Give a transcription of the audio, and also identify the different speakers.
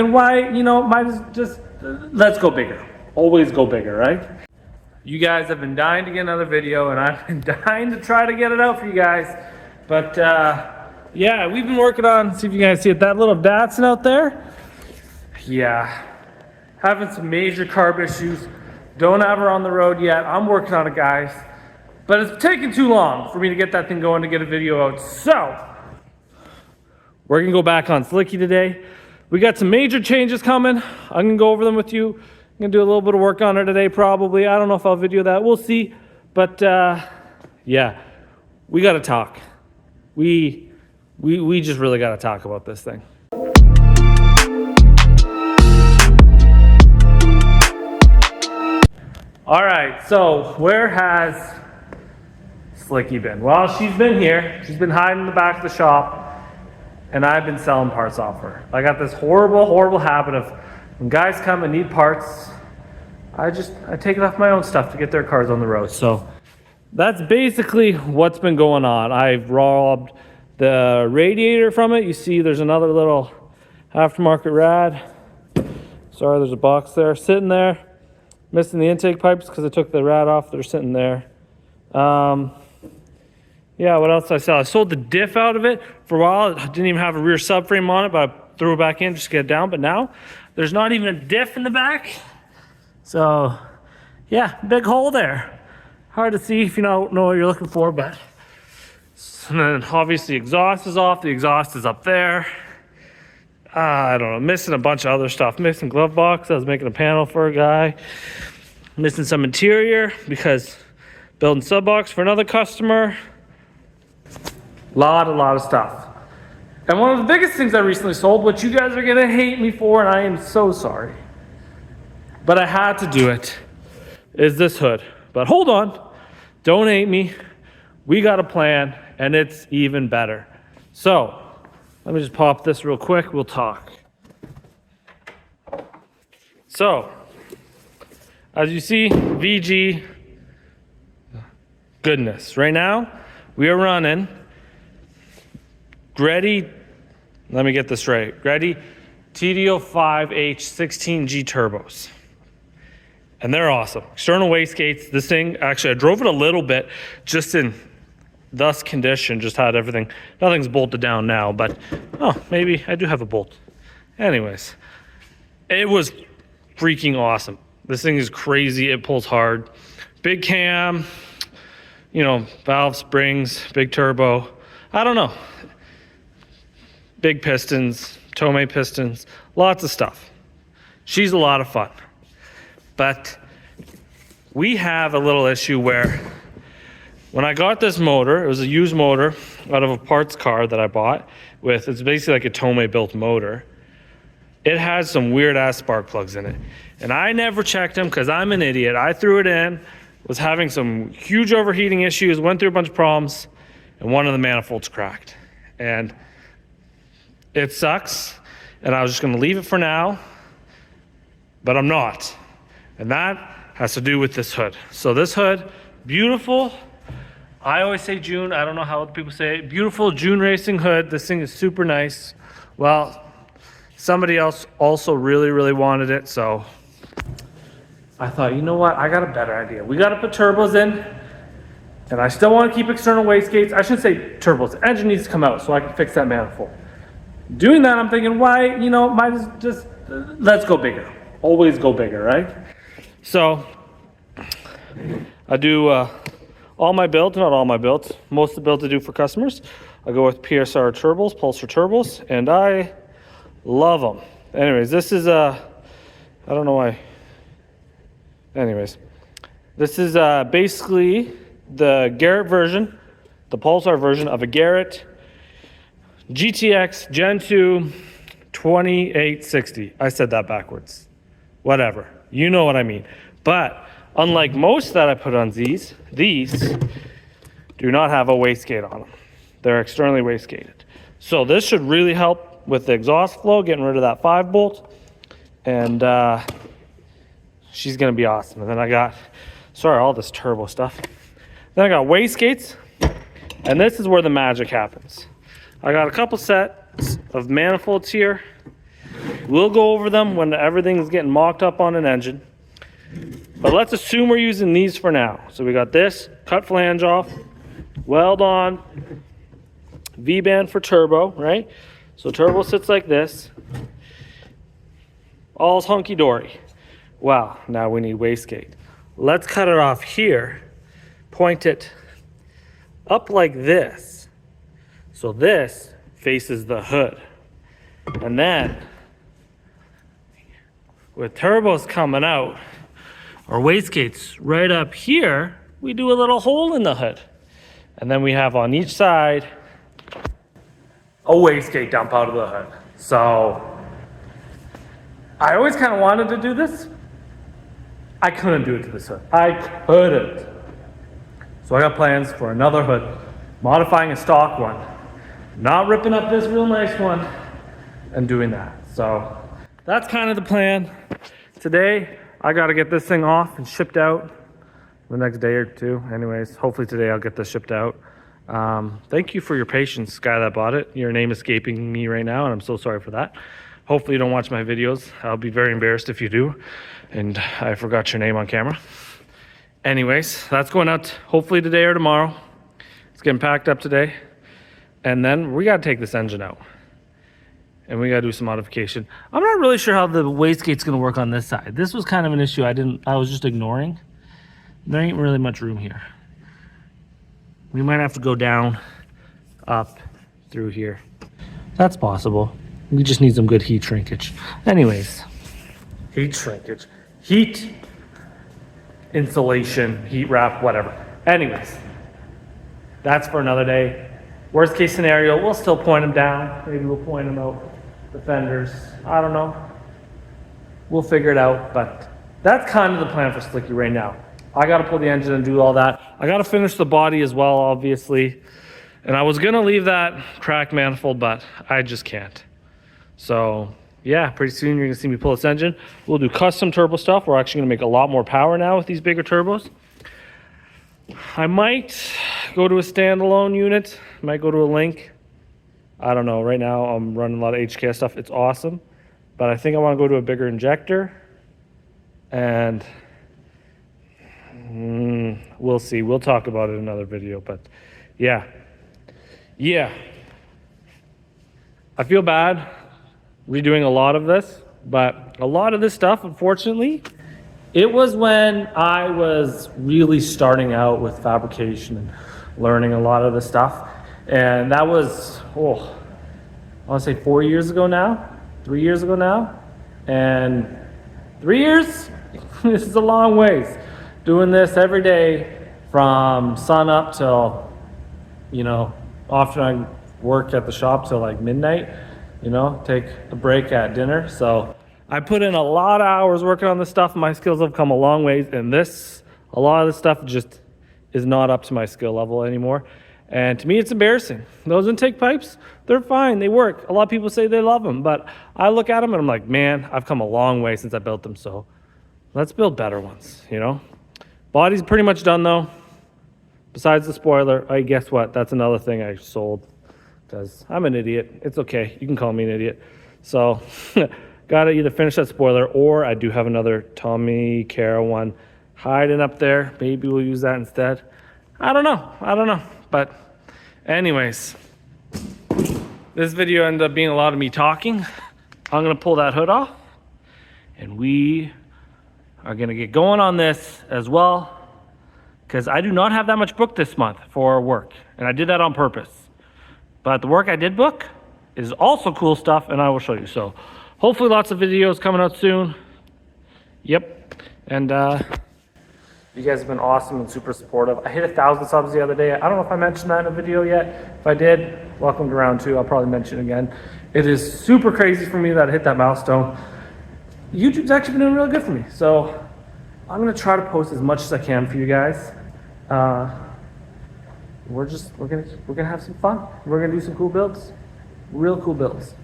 Speaker 1: And why, might as just, let's go bigger. Always go bigger, right? You guys have been dying to get another video, and I've been dying to try to get it out for you guys. But yeah, we've been working on, see if you guys see it, that little Datsun out there. Yeah, having some major carb issues. Don't have her on the road yet. I'm working on it, guys. But it's taking too long for me to get that thing going to get a video out. So, we're gonna go back on Slicky today. We got some major changes coming. I'm gonna go over them with you. I'm gonna do a little bit of work on her today, probably. I don't know if I'll video that, we'll see. But yeah, we gotta talk. We just really gotta talk about this thing. All right, so where has Slicky been? Well, she's been here. She's been hiding in the back of the shop, and I've been selling parts off her. I got this horrible habit of when guys come and need parts, I take it off my own stuff to get their cars on the road. So that's basically what's been going on. I've robbed the radiator from it. You see there's another little aftermarket rad. Sorry, there's a box there sitting there. Missing the intake pipes because I took the rad off. They're sitting there. Yeah, what else did I sell? I sold the diff out of it. For a while, I didn't even have a rear subframe on it, but I threw it back in just to get it down. But now, there's not even a diff in the back. So, yeah, big hole there. Hard to see if you don't know what you're looking for, but... And then, obviously, exhaust is off. The exhaust is up there. I don't know, missing a bunch of other stuff. Missing glove box. I was making a panel for a guy. Missing some interior because building sub box for another customer. Lot of stuff. And one of the biggest things I recently sold, which you guys are gonna hate me for, and I am so sorry, but I had to do it, is this hood. But hold on, don't hate me. We got a plan, and it's even better. So, let me just pop this real quick, we'll talk. So, as you see, VG, goodness. Right now, we are running Greddy, let me get this right, Greddy TD05H16G turbos. And they're awesome. External wastegates, this thing, actually I drove it a little bit, just in thus condition, just had everything. Nothing's bolted down now, but oh, maybe I do have a bolt. Anyways, it was freaking awesome. This thing is crazy. It pulls hard. Big cam, valve springs, big turbo. I don't know. Big pistons, Tomei pistons, lots of stuff. She's a lot of fun. But we have a little issue where when I got this motor, it was a used motor out of a parts car that I bought with, it's basically like a Tomei built motor. It has some weird ass spark plugs in it. And I never checked them because I'm an idiot. I threw it in, was having some huge overheating issues, went through a bunch of problems, and one of the manifolds cracked. And it sucks, and I was just gonna leave it for now, but I'm not. And that has to do with this hood. So this hood, beautiful. I always say June, I don't know how other people say it. Beautiful June racing hood. This thing is super nice. Well, somebody else also really wanted it, so I thought, you know what, I got a better idea. We gotta put turbos in, and I still wanna keep external wastegates. I shouldn't say turbos, the engine needs to come out so I can fix that manifold. Doing that, I'm thinking, why, might as just, let's go bigger. Always go bigger, right? So, I do, all my builds, not all my builds, most of the builds I do for customers, I go with PSR turbos, Pulsar turbos, and I love them. Anyways, this is I don't know why. Anyways, this is basically the Garrett version, the Pulsar version of a Garrett GTX Gen 2 2860. I said that backwards. Whatever. You know what I mean. But unlike most that I put on these do not have a wastegate on them. They're externally wastegated. So this should really help with the exhaust flow, getting rid of that 5-bolt. And she's going to be awesome. And then I got, all this turbo stuff. Then I got wastegates. And this is where the magic happens. I got a couple sets of manifolds here. We'll go over them when everything's getting mocked up on an engine. But let's assume we're using these for now. So we got this, cut flange off, weld on, V-band for turbo, right? So turbo sits like this. All's hunky-dory. Wow, now we need wastegate. Let's cut it off here, point it up like this. So this faces the hood. And then, with turbos coming out, our wastegate's right up here, we do a little hole in the hood. And then we have on each side a wastegate dump out of the hood. So I always kind of wanted to do this. I couldn't do it to this hood. I couldn't. So I got plans for another hood, modifying a stock one, not ripping up this real nice one, and doing that. So that's kind of the plan. Today, I got to get this thing off and shipped out the next day or two. Anyways, hopefully today I'll get this shipped out. Thank you for your patience, guy that bought it. Your name escaping me right now, and I'm so sorry for that. Hopefully you don't watch my videos. I'll be very embarrassed if you do, and I forgot your name on camera. Anyways, that's going out hopefully today or tomorrow. It's getting packed up today. And then we got to take this engine out. And we got to do some modification. I'm not really sure how the wastegate's going to work on this side. This was kind of an issue I was just ignoring. There ain't really much room here. We might have to go down, up, through here. That's possible. We just need some good heat shrinkage. Anyways, heat shrinkage. Heat insulation, heat wrap, whatever. Anyways, that's for another day. Worst case scenario, we'll still point them down. Maybe we'll point them out the fenders. I don't know. We'll figure it out, but that's kind of the plan for Slicky right now. I got to pull the engine and do all that. I got to finish the body as well, obviously. And I was going to leave that cracked manifold, but I just can't. So yeah, pretty soon you're going to see me pull this engine. We'll do custom turbo stuff. We're actually going to make a lot more power now with these bigger turbos. I might go to a standalone unit. Might go to a Link. I don't know. Right now I'm running a lot of HKS stuff. It's awesome. But I think I want to go to a bigger injector. And we'll see. We'll talk about it in another video. But yeah. I feel bad redoing a lot of this. But a lot of this stuff, unfortunately, it was when I was really starting out with fabrication and learning a lot of the stuff. And that was, I want to say 4 years ago now, 3 years ago now. And 3 years, this is a long ways. Doing this every day from sun up till, often I work at the shop till like midnight, take a break at dinner. So I put in a lot of hours working on this stuff. My skills have come a long ways, and a lot of this stuff just is not up to my skill level anymore. And to me, it's embarrassing. Those intake pipes, they're fine. They work. A lot of people say they love them, but I look at them and I'm like, man, I've come a long way since I built them. So let's build better ones, Body's pretty much done though. Besides the spoiler, guess what? That's another thing I sold because I'm an idiot. It's okay. You can call me an idiot. So got to either finish that spoiler, or I do have another Tommy Cara one hiding up there. Maybe we'll use that instead. I don't know. But anyways, this video ended up being a lot of me talking. I'm going to pull that hood off, and we are going to get going on this as well, because I do not have that much booked this month for work, and I did that on purpose. But the work I did book is also cool stuff, and I will show you. So hopefully lots of videos coming out soon. Yep. And you guys have been awesome and super supportive. I hit 1,000 subs the other day. I don't know if I mentioned that in a video yet. If I did, welcome to round 2. I'll probably mention it again. It is super crazy for me that I hit that milestone. YouTube's actually been doing really good for me. So I'm going to try to post as much as I can for you guys. We're gonna have some fun. We're gonna do some cool builds, real cool builds.